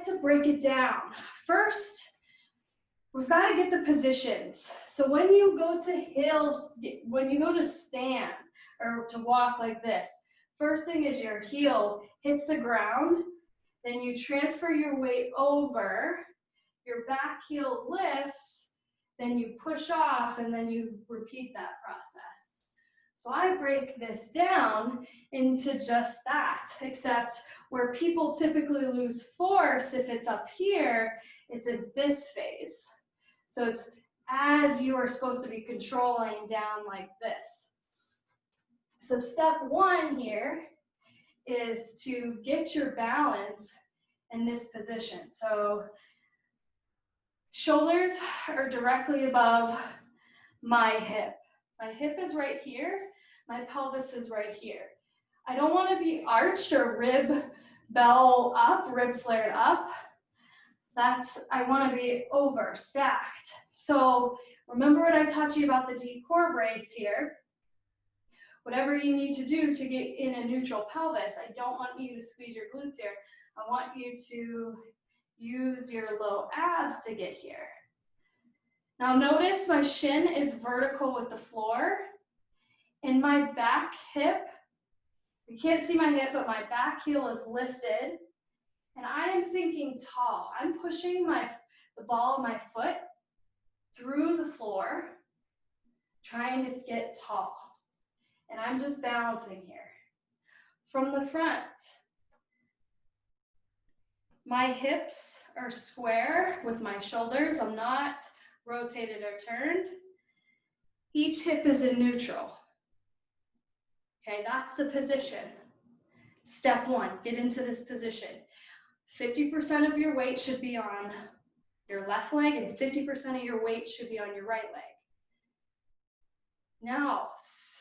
like to break it down. First, we've got to get the positions. So when you go to stand or to walk like this, first thing is your heel hits the ground, then you transfer your weight over, your back heel lifts, then you push off, and then you repeat that process. So I break this down into just that, except where people typically lose force, if it's up here, it's in this phase. So it's as you are supposed to be controlling down like this. So step one here is to get your balance in this position. So shoulders are directly above my hip. My hip is right here. My pelvis is right here. I don't want to be arched or rib bell up, rib flared up. I want to be over, stacked. So remember what I taught you about the deep core brace here. Whatever you need to do to get in a neutral pelvis, I don't want you to squeeze your glutes here. I want you to use your low abs to get here. Now notice my shin is vertical with the floor, and my back hip, you can't see my hip, but my back heel is lifted, and I am thinking tall. I'm pushing the ball of my foot through the floor, trying to get tall. And I'm just balancing here. From the front, my hips are square with my shoulders. I'm not rotated or turned. Each hip is in neutral. Okay, that's the position. Step one, get into this position. 50% of your weight should be on your left leg and 50% of your weight should be on your right leg. Now,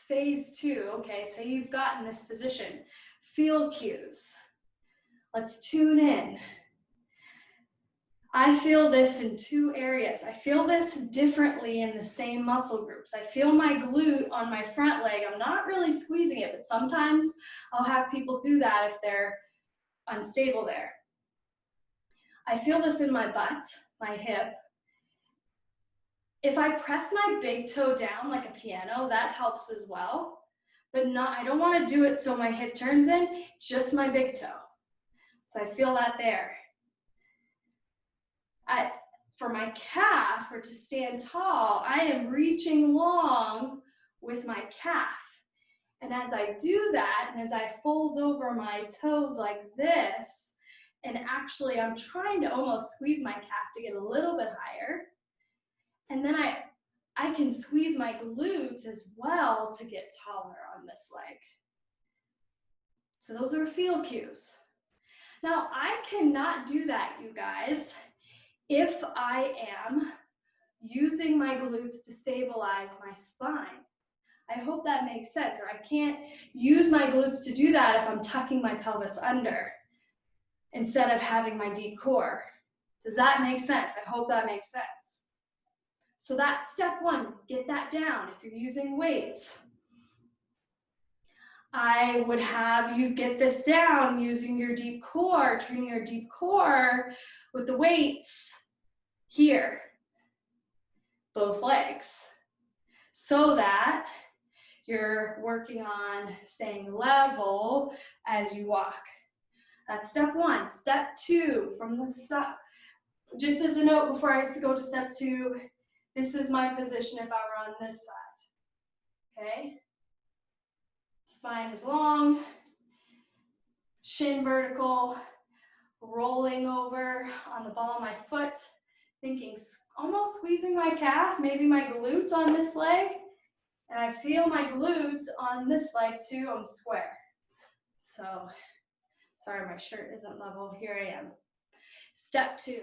phase two, okay, say you've gotten this position. Feel cues. Let's tune in. I feel this in two areas. I feel this differently in the same muscle groups. I feel my glute on my front leg. I'm not really squeezing it, but sometimes I'll have people do that if they're unstable there. I feel this in my butt, my hip. If I press my big toe down like a piano, that helps as well. But I don't want to do it so my hip turns in, just my big toe. So I feel that there. For my calf, or to stand tall, I am reaching long with my calf. And as I do that, and as I fold over my toes like this, and actually I'm trying to almost squeeze my calf to get a little bit higher, and then I can squeeze my glutes as well to get taller on this leg. So those are feel cues. Now I cannot do that, you guys, if I am using my glutes to stabilize my spine. I hope that makes sense. Or I can't use my glutes to do that if I'm tucking my pelvis under instead of having my deep core. Does that make sense? I hope that makes sense. So that's step one, get that down if you're using weights. I would have you get this down using your deep core, training your deep core with the weights here, both legs, so that you're working on staying level as you walk. That's step one. Step two, from the side. Just as a note before I go to step two, this is my position if I were on this side, okay? Spine is long, shin vertical, rolling over on the ball of my foot, thinking almost squeezing my calf, maybe my glute on this leg, and I feel my glutes on this leg too. I'm square. So, sorry, my shirt isn't level. Here I am. Step two.